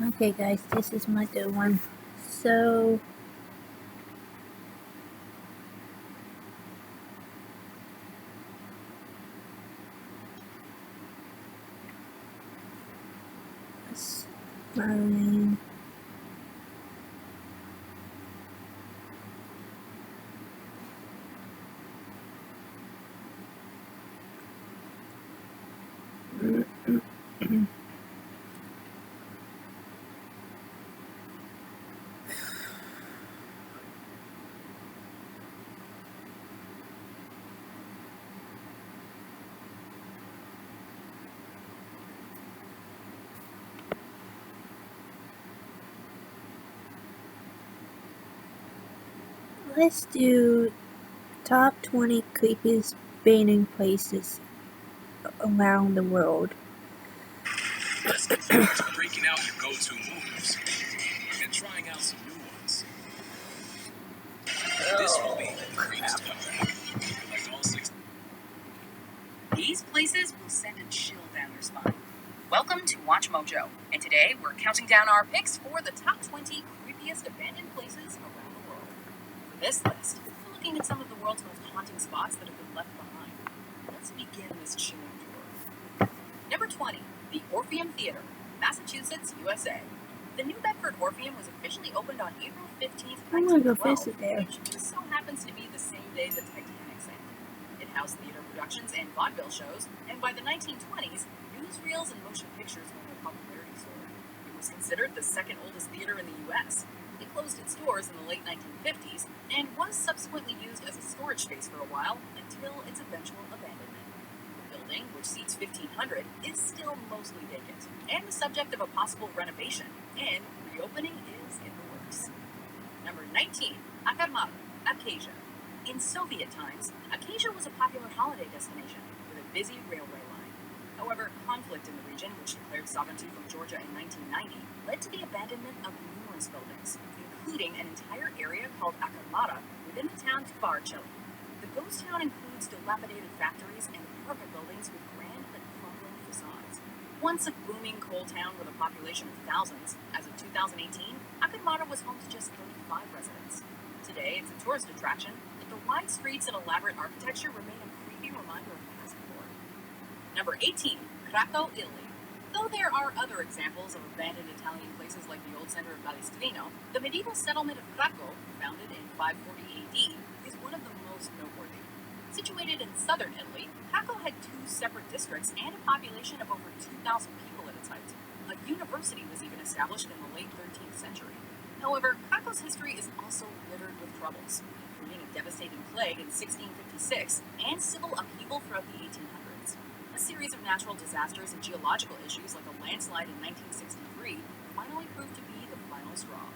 Okay guys, this is my third one. So smiling. Let's do top 20 creepiest abandoned places around the world. Let's get to breaking out your go-to moves and trying out some new ones. This will be the creepiest cover. Like all six. These places will send a chill down your spine. Welcome to Watch Mojo, and today we're counting down our picks for the top 20 creepiest abandoned places around the world. For this list, we're looking at some of the world's most haunting spots that have been left behind. Let's begin this chilling tour. Number 20, the Orpheum Theater, Massachusetts, USA. The New Bedford Orpheum was officially opened on April 15th, I'm gonna go 1912, visit there. which just so happens to be the same day the Titanic sank. It housed theater productions and vaudeville shows, and by the 1920s, newsreels and motion pictures were their popularity soared. It was considered the second oldest theater in the U.S. It closed its doors in the late 1950s and was subsequently used as a storage space for a while until its eventual abandonment. The building, which seats 1,500, is still mostly vacant and the subject of a possible renovation, and reopening is in the works. Number 19, Akarmara, Abkhazia. In Soviet times, Abkhazia was a popular holiday destination with a busy railway line. However, conflict in the region, which declared sovereignty from Georgia in 1990, led to the abandonment of numerous buildings, including an entire area called Akarmara within the town Tvarcheli. The ghost town includes dilapidated factories and apartment buildings with grand but crumbling facades. Once a booming coal town with a population of thousands, as of 2018, Akarmara was home to just 35 residents. Today, it's a tourist attraction, but the wide streets and elaborate architecture remain a creepy reminder of past glory. Number 18, Krakow, Italy. Though there are other examples of abandoned Italian places like the old center of Palestrina, the medieval settlement of Krakow, founded in 540 AD, is one of the most noteworthy. Situated in southern Italy, Krakow had two separate districts and a population of over 2,000 people at its height. A university was even established in the late 13th century. However, Krakow's history is also littered with troubles, including a devastating plague in 1656 and civil upheaval throughout the 1800s. A series of natural disasters and geological issues like a landslide in 1963 finally proved to be the final straw.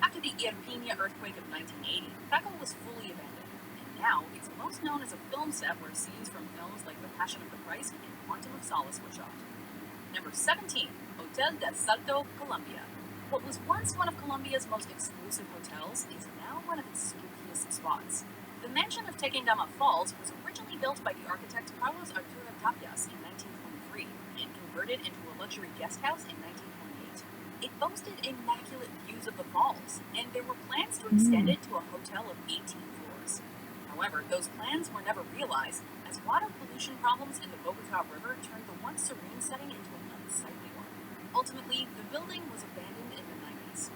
After the Irpinia earthquake of 1980, Krakow was fully abandoned, and now it's most known as a film set where scenes from films like The Passion of the Christ and Quantum of Solace were shot. Number 17, Hotel del Salto, Colombia. What was once one of Colombia's most exclusive hotels is now one of its spookiest spots. The mansion of Tequendama Falls was originally built by the architect Carlos Arturo Tapias in 1923 and converted into a luxury guest house in 1928. It boasted immaculate views of the falls, and there were plans to extend it to a hotel of 18 floors. However, those plans were never realized, as water pollution problems in the Bogota River turned the once serene setting into an unsightly one. Ultimately, the building was abandoned in the 90s.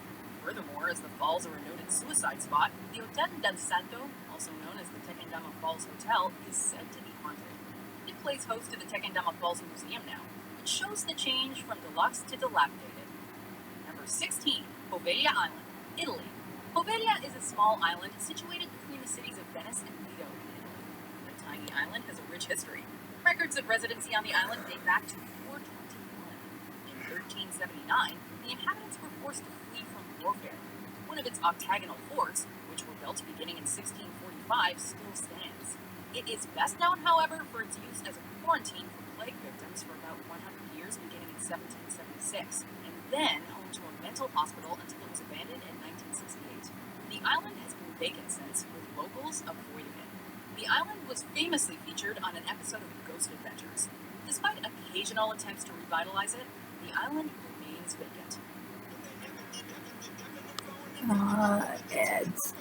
Furthermore, as the falls are a noted suicide spot, the Hotel del Salto, also known as the Tequendama Falls Hotel, is said to be haunted. It plays host to the Tequendama Falls Museum now, which shows the change from deluxe to dilapidated. Number 16, Poveglia Island, Italy. Poveglia is a small island situated between the cities of Venice and Lido in Italy. The tiny island has a rich history. Records of residency on the island date back to 421. In 1379, the inhabitants were forced to flee from warfare. One of its octagonal forts, which were built beginning in 1645, still stands. It is best known, however, for its use as a quarantine for plague victims for about 100 years beginning in 1776, and then home to a mental hospital until it was abandoned in 1968. The island has been vacant since, with locals avoiding it. The island was famously featured on an episode of Ghost Adventures. Despite occasional attempts to revitalize it, the island remains vacant. Ads.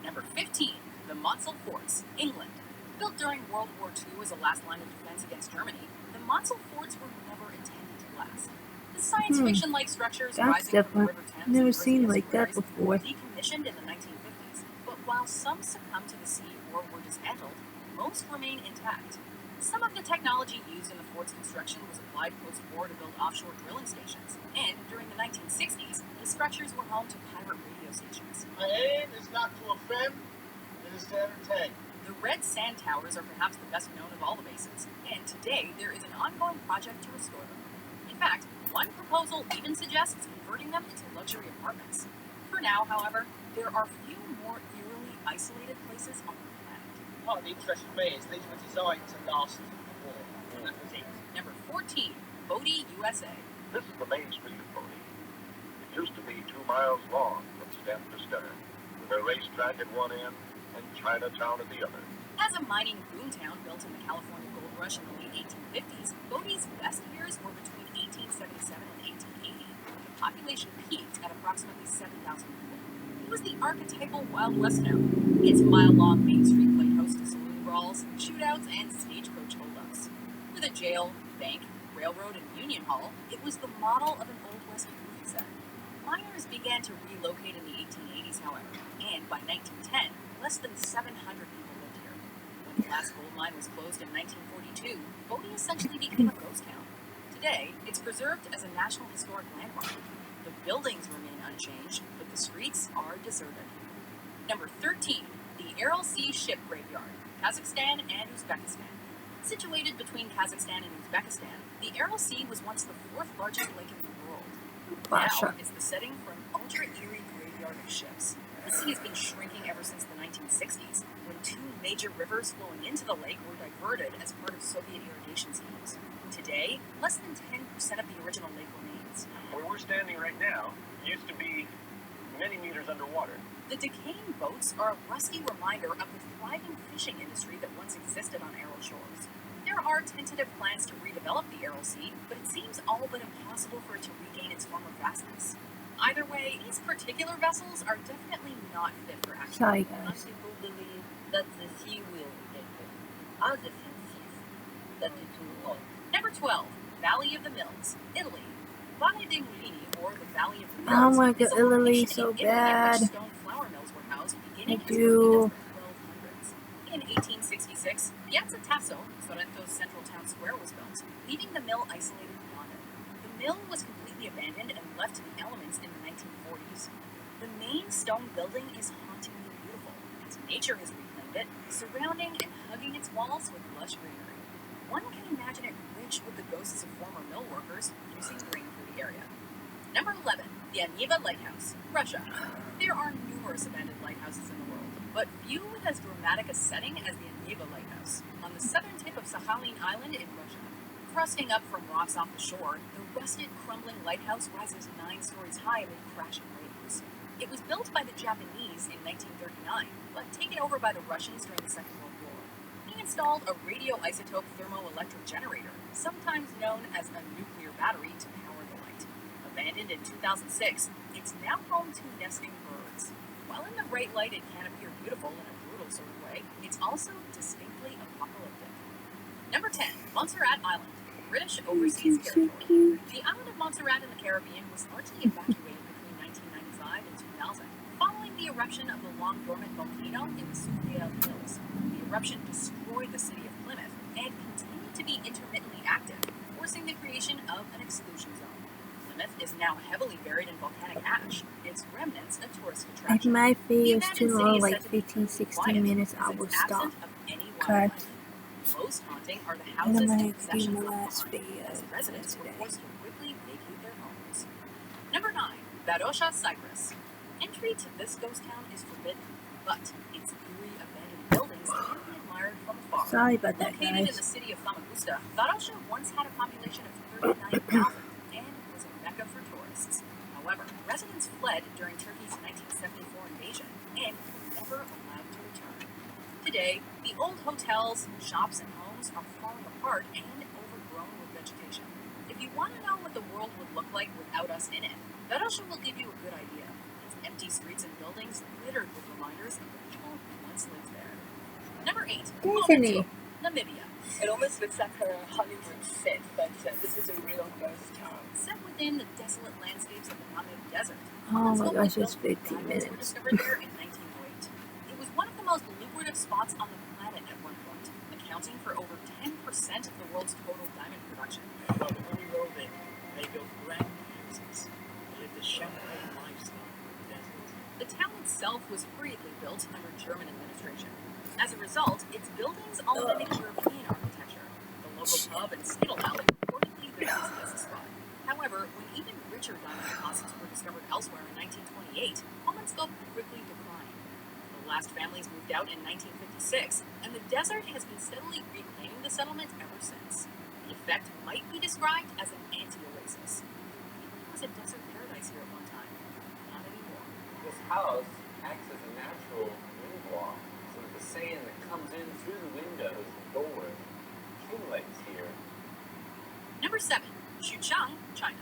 Number 15, the Monsell Forts, England. Built during World War II as a last line of defense against Germany, the Monsell Forts were never intended to last. The science fiction-like structures That's rising from the different. River Thames Never and seen Mersey like that estuaries before. were decommissioned in the 1950s, but while some succumbed to the sea or were dismantled, most remain intact. Some of the technology used in the fort's construction was applied post-war to build offshore drilling stations, and during the 1960s, the structures were home to pirate radio stations. My aim is not to offend, it is to entertain. The red sand towers are perhaps the best known of all the bases, and today there is an ongoing project to restore them. In fact, one proposal even suggests converting them into luxury apartments. For now, however, there are few more eerily isolated places on the planet. Part of the interest for me is these were designed to last the war. That was it. Number 14, Bodie, USA. This is the main street of Bodie. It used to be 2 miles long from stem to stern, with a racetrack at one end and Chinatown at the other. As a mining boomtown built in the California gold rush in the late 1850s, Bodie's best years were between 1877 and 1880. The population peaked at approximately 7,000 people. It was the archetypal Wild West town. Its mile-long Main Street played host to saloon brawls, shootouts, and stagecoach holdups. With a jail, bank, railroad, and union hall, it was the model of an Old West movie set. Miners began to relocate in the 1880s, however, and by 1910, less than 700 people lived here. When the last gold mine was closed in 1942, Bodie essentially became a ghost town. Today, it's preserved as a National Historic Landmark. The buildings remain unchanged, but the streets are deserted. Number 13, the Aral Sea Ship Graveyard, Kazakhstan and Uzbekistan. Situated between Kazakhstan and Uzbekistan, the Aral Sea was once the 4th largest lake in the world. Now, it's the setting for an ultra-eerie graveyard of ships. The sea has been shrinking ever since the 1960s, when 2 major rivers flowing into the lake were diverted as part of Soviet irrigation schemes. Today, less than 10% of the original lake remains. Where we're standing right now used to be many meters underwater. The decaying boats are a rusty reminder of the thriving fishing industry that once existed on Aral shores. There are tentative plans to redevelop the Aral Sea, but it seems all but impossible for it to regain its former vastness. Either way, these particular vessels are definitely not fit for action. Sorry, guys. Some people believe that the sea will take them. Others insist that it will not. Number 12, Valley of the Mills, Italy. Valle dei Mulini, or the Valley of the Mills, I want to is go a Italy location so in Italy in bad. which stone flour mills were housed beginning I as early do. as the 1200s. In 1866, Piazza Tasso, Sorrento's central town square, was built, leaving the mill isolated beyond it. The mill was completely abandoned and left to the elements in the 1940s. The main stone building is hauntingly beautiful, as nature has reclaimed it, surrounding and hugging its walls with lush greenery. One can imagine it rich with the ghosts of former mill workers producing grain for the area. Number 11, the Aniva Lighthouse, Russia. There are numerous abandoned lighthouses in the world, but few with as dramatic a setting as the Aniva Lighthouse, on the southern tip of Sakhalin Island in Russia. Thrusting up from rocks off the shore, the rusted, crumbling lighthouse rises 9 stories high amid crashing waves. It was built by the Japanese in 1939, but taken over by the Russians during the Second World War. He installed a radioisotope thermoelectric generator, sometimes known as a nuclear battery, to power the light. Abandoned in 2006, it's now home to nesting birds. While in the right light it can appear beautiful in a brutal sort of way, it's also distinctly apocalyptic. Number 10, Montserrat Island, British Overseas Territory. The island of Montserrat in the Caribbean was largely evacuated between 1995 and 2000, following the eruption of the long-dormant volcano in the Soufriere Hills. The eruption destroyed the city of Plymouth and continued to be intermittently active, forcing the creation of an exclusion zone. Plymouth is now heavily buried in volcanic ash, its remnants a tourist If attraction. my The video is abandoned too city long, is like said to be 15, quiet 16 minutes, I since will it's stop. absent of any Okay. wildlife. Most haunting are the And houses I'm and going to do possessions my left last behind, video as for residents were today. forced to quickly vacate their homes. Number 9, Varosha, Cyprus. Entry to this ghost town is forbidden, but its eerie abandoned buildings can be admired from afar. Sorry about that, Located in the guys. city of Famagusta, Varosha once had a population of 39,000 and was a mecca for tourists. However, residents fled during Turkey's 1974 invasion and were never allowed to return. Today, the old hotels, shops, and homes are falling apart and overgrown with vegetation. If you want to know what the world would look like without us in it, Verosha will give you a good idea. Its empty streets and buildings littered with reminders of the people who once lived there. Number 8. Tiffany. Namibia. It almost looks like a Hollywood set, but this is a real ghost town. Set within the desolate landscapes of the Namib Desert. Oh my Holland's gosh, built it's 15 diamonds minutes. were discovered here in 1908. It was one of the most lucrative spots on the planet at one point, accounting for over 10% of the world's total diamond production. Well, when you roll in, they built brand new houses. They lived a champagne lifestyle in the desert. The town itself was hurriedly built under German administration. As a result, its buildings all mimic European architecture. The local pub and Skittle Alley reportedly the busiest spot. However, when even richer diamond deposits were discovered elsewhere in 1928, Holland's scope quickly declined. The last families moved out in 1956, and the desert has been steadily reclaiming the settlement ever since. The effect might be described as an anti-oasis. It was a desert paradise here at one time. Not anymore. This house acts as a natural wind block, so that the sand that comes in through the windows and doors accumulates here. Number 7. Xuchang, China.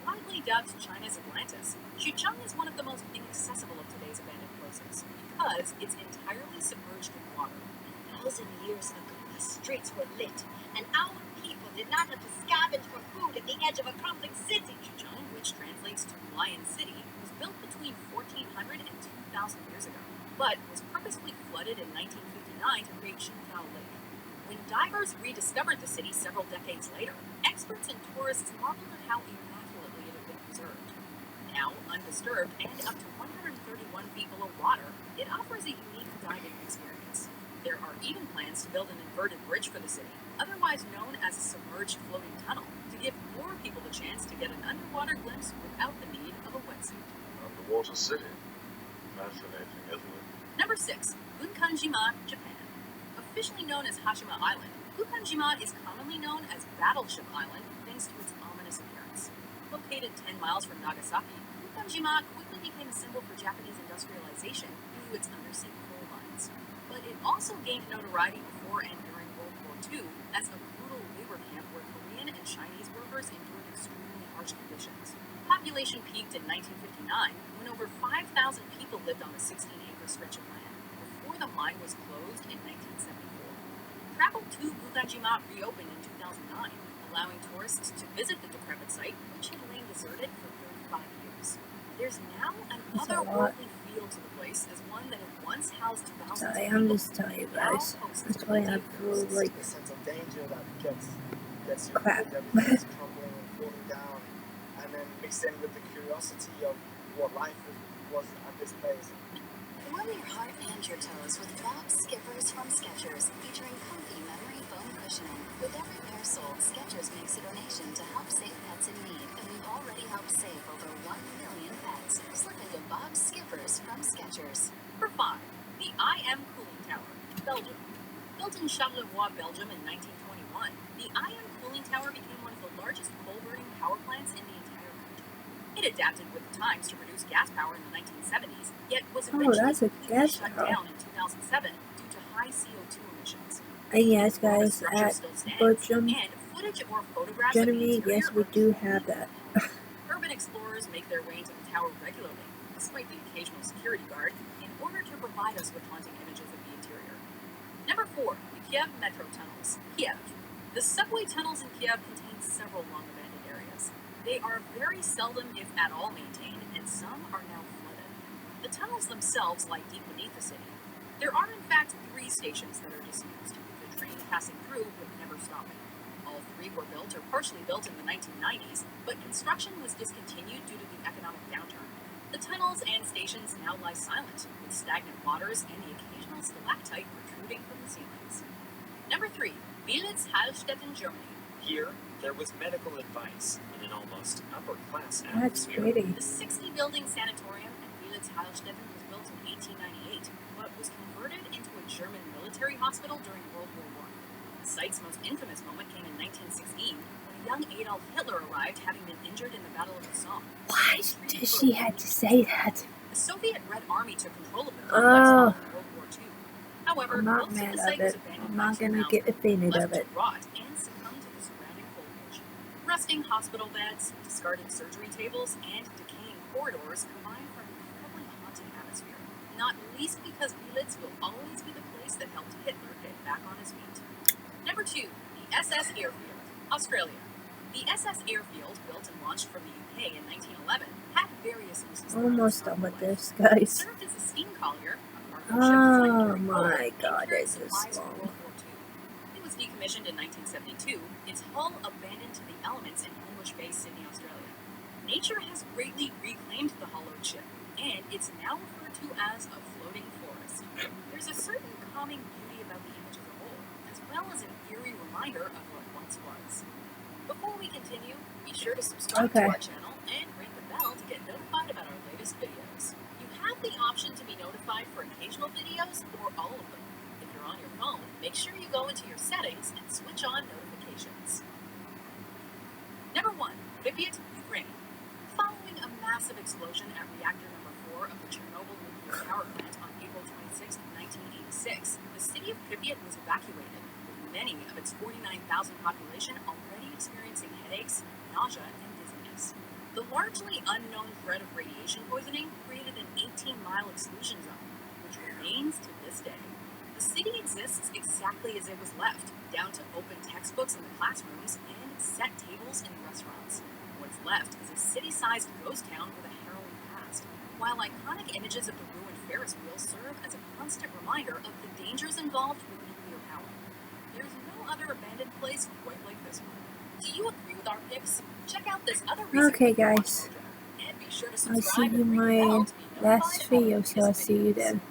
Widely dubbed China's Atlantis, Xuchang is one of the most inaccessible of today's abandoned places because it's entirely submerged in water. 1,000 years ago, the streets were lit, and our people did not have to scavenge for food at the edge of a crumbling city. Xuchang, which translates to Lion City, was built between 1400 and 2000 years ago, but was purposefully flooded in 1959 to create Qingdao Lake. When divers rediscovered the city several decades later, experts and tourists marveled at how immaculately it had been preserved. Now, undisturbed and up to 131 feet below water, it offers a unique diving experience. There are even plans to build an inverted bridge for the city, otherwise known as a submerged floating tunnel, to give more people the chance to get an underwater glimpse without the need of a wetsuit. Underwater city. Fascinating, isn't it? Number 6. Gunkanjima, Japan. Officially known as Hashima Island, Gunkanjima is commonly known as Battleship Island thanks to its ominous appearance. Located 10 miles from Nagasaki, Gunkanjima quickly became a symbol for Japanese industrialization due to its undersea coal mines. But it also gained notoriety before and during World War II as a brutal labor camp where Korean and Chinese workers endured extremely harsh conditions. Population peaked in 1959 when over 5,000 people lived on a 16-acre stretch of land, before the mine was closed in 1974. Travel to Gunkanjima reopened in 2009, allowing tourists to visit the decrepit site, which had lain deserted for 35 years. There's now an otherworldly feel to the place as one that had once housed thousands Sorry, of I'm people. just telling you Now guys. hosts That's a why I deep feel like The sense of danger that gets you crap. everything's crumbling and falling down, and then mixed in with the curiosity of what life was at this place. Warm your heart and your toes with Bob Skippers from Skechers, featuring comfy memory foam cushioning. With every pair sold, Skechers makes a donation to help save pets in need, and we've already helped save over 1 million pets. Slip into Bob Skippers from Skechers. Number 5. The IM Cooling Tower, Belgium. Built in Charleroi, Belgium in 1921, the IM Cooling Tower became one of the largest coal-burning power plants in the entire country. It adapted with the times to produce gas power in the 1970s, yet was eventually that's a completely gas shut power. down in 2007 due to high CO2 emissions. And yes, The guys, structure at still stands, Belgium, and footage or photographs of the Germany, interior yes, we are do completely have that. available. Urban explorers make their way into the tower regularly, despite the occasional security guard, in order to provide us with haunting images of the interior. Number 4. The Kiev Metro Tunnels, Kiev. The subway tunnels in Kiev contain several long abandoned areas. They are very seldom, if at all, maintained, and some are now flooded. The tunnels themselves lie deep beneath the city. There are, in fact, 3 stations that are disused, the train passing through but never stopping. All 3 were built or partially built in the 1990s, but construction was discontinued due to the economic downturn. The tunnels and stations now lie silent, with stagnant waters and the occasional stalactite protruding from the ceilings. Number 3. Belitz, Hallstatt, Germany. Here, there was medical advice in an almost upper-class That's atmosphere. pretty. The 60-building sanatorium at Belitz, Hallstatt was built in 1898, but was converted into a German military hospital during World War I. The site's most infamous moment came in 1916, when a young Adolf Hitler arrived, having been injured in the Battle of the Somme. Why did she have to say that? The Soviet Red Army took control of the complex following World War II. However, I'm not most of mad the of site was it. abandoned I'm not last gonna year get offended left of to it. rot and succumb to the surrounding foliage. Rusting hospital beds, discarded surgery tables, and decaying corridors combine for an incredibly haunting atmosphere, not least because Belitz will always be the place that helped Hitler get back on his feet. Number 2, the SS Airfield, Australia. The SS Airfield, built and launched from the UK in 1911, had various uses throughout its Almost starting done with life. this, It guys. served as a steam collier, a cargo ship designed to Oh carry coal, my and god, carried is this supplies for long? World War II. It was decommissioned in 1972, its hull abandoned to the elements in Homebush Bay, Sydney, Australia. Nature has greatly reclaimed the hollowed ship, and it's now referred to as a floating forest. There's a certain calming beauty about the image as a whole, as well as an eerie reminder of what once was. Before we continue, be sure to subscribe to our channel and ring the bell to get notified about our latest videos. You have the option to be notified for occasional videos or all of them. If you're on your phone, make sure you go into your settings and switch on notifications. Number 1, Pripyat, Ukraine. Following a massive explosion at reactor number 4 of the Chernobyl nuclear power plant on April 26, 1986, the city of Pripyat was evacuated, with many of its 49,000 population already experiencing headaches, nausea, and dizziness. The largely unknown threat of radiation poisoning created an 18-mile exclusion zone, which remains to this day. The city exists exactly as it was left, down to open textbooks in the classrooms and set tables in restaurants. What's left is a city-sized ghost town with a harrowing past, while iconic images of the ruined Ferris wheel serve as a constant reminder of the dangers involved with nuclear power. There's no other abandoned place quite like this one. Do you agree with our picks? Check out this other recent Okay, video on guys. Mojo, and be sure to I'll see subscribe you and in ring the bell my to be last notified of our video, so I'll latest see you videos. then.